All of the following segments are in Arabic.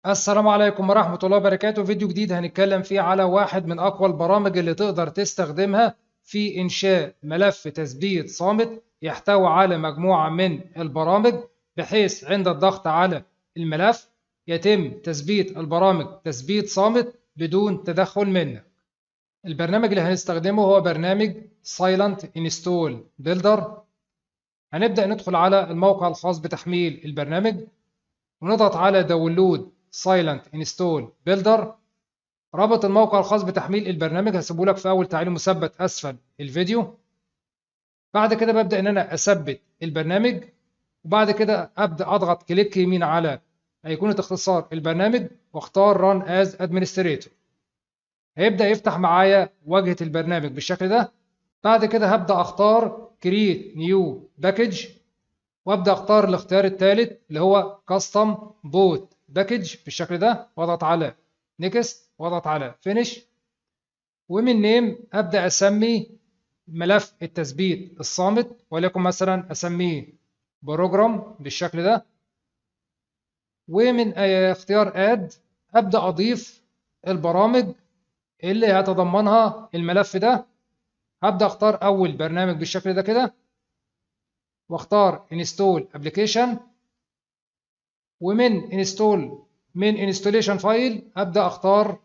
السلام عليكم ورحمة الله وبركاته. فيديو جديد هنتكلم فيه على واحد من أقوى البرامج اللي تقدر تستخدمها في إنشاء ملف تثبيت صامت يحتوي على مجموعة من البرامج، بحيث عند الضغط على الملف يتم تثبيت البرامج تثبيت صامت بدون تدخل منك. البرنامج اللي هنستخدمه هو برنامج Silent Install Builder. هنبدأ ندخل على الموقع الخاص بتحميل البرنامج ونضغط على داونلود سايلنت انستول بيلدر. رابط الموقع الخاص بتحميل البرنامج هسيبه لك في اول تعليق مثبت اسفل الفيديو. بعد كده ببدا ان انا اثبت البرنامج، وبعد كده ابدا اضغط كليك يمين على ايقونه اختصار البرنامج واختار ران از ادمنستريتور. هيبدا يفتح معايا واجهه البرنامج بالشكل ده. بعد كده هبدا اختار كرييت نيو باكج، وابدا اختار الاختيار الثالث اللي هو كاستم بوت باكج بالشكل ده، واضغط على نيكست واضغط على فينيش. ومن نيم ابدا اسمي ملف التثبيت الصامت، وليكن مثلا اسميه بروجرام بالشكل ده. ومن اختيار اد ابدا اضيف البرامج اللي هيتضمنها الملف ده. هبدا اختار اول برنامج بالشكل ده كده، واختار انستول ابلكيشن. ومن انستول من انستوليشن فايل ابدا اختار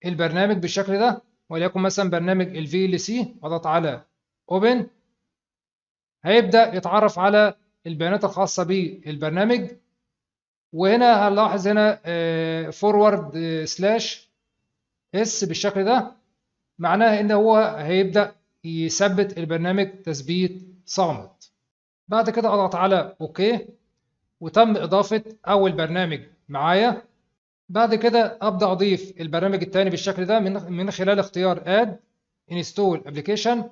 البرنامج بالشكل ده، وليكن مثلا برنامج الفي ال سي، واضغط على اوبن. هيبدا يتعرف على البيانات الخاصه بالبرنامج. وهنا هنلاحظ هنا فورورد سلاش اس بالشكل ده، معناها ان هو هيبدا يثبت البرنامج تثبيت صامت. بعد كده اضغط على اوكي، وتم اضافه اول برنامج معايا. بعد كده ابدا اضيف البرنامج الثاني بالشكل ده من خلال اختيار اد انستول ابلكيشن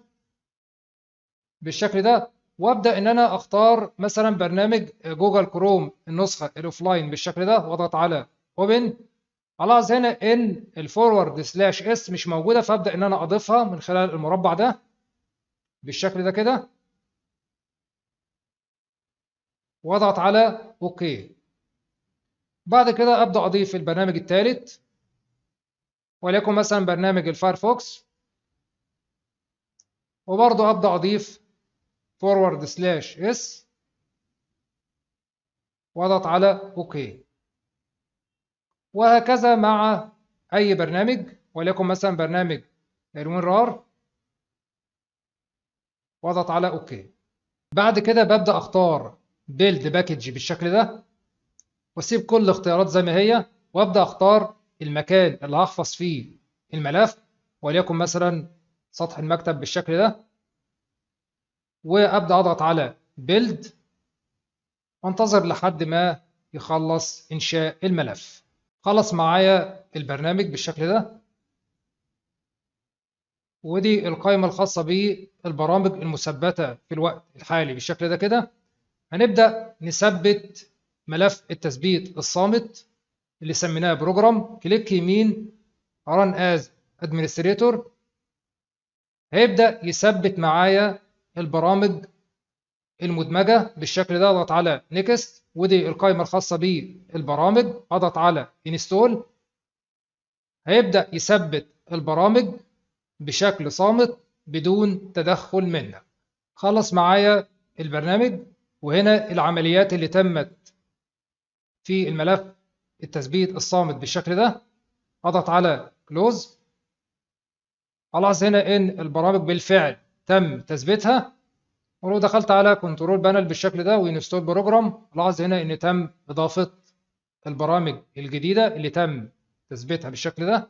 بالشكل ده. وابدا ان انا اختار مثلا برنامج جوجل كروم النسخه الاوفلاين بالشكل ده، واضغط على اوبن. خلاص هنا ان الفورورد سلاش اس مش موجوده، فابدا ان انا اضيفها من خلال المربع ده بالشكل ده كده، واضغط على اوكي. بعد كده ابدا اضيف البرنامج الثالث، وليكن مثلا برنامج الفايرفوكس، وبرضه ابدا اضيف فورورد سلاش اس واضغط على اوكي. وهكذا مع اي برنامج، وليكن مثلا برنامج الوين رار، واضغط على اوكي. بعد كده ببدا اختار بيلد باكج بالشكل ده، واسيب كل الاختيارات زي ما هي، وابدا اختار المكان اللي هحفظ فيه الملف، وليكن مثلا سطح المكتب بالشكل ده. وابدا اضغط على بيلد وانتظر لحد ما يخلص انشاء الملف. خلص معايا البرنامج بالشكل ده، ودي القائمة الخاصة بالبرامج المثبتة في الوقت الحالي بالشكل ده كده. هنبدأ نثبت ملف التثبيت الصامت اللي سميناه بروجرام. كليك يمين Run as Administrator. هيبدأ يثبت معايا البرامج المدمجة بالشكل ده، اضغط على نيكست، ودي القائمة الخاصة بالبرامج، اضغط على انستول. هيبدأ يثبت البرامج بشكل صامت بدون تدخل منك. خلص معايا البرنامج، وهنا العمليات اللي تمت في الملف التثبيت الصامت بالشكل ده، اضغط على كلوز. خلاص هنا ان البرامج بالفعل تم تثبيتها. ولو دخلت على كنترول بانل بالشكل ده وانستول بروجرام، لاحظ هنا ان تم اضافه البرامج الجديده اللي تم تثبيتها بالشكل ده.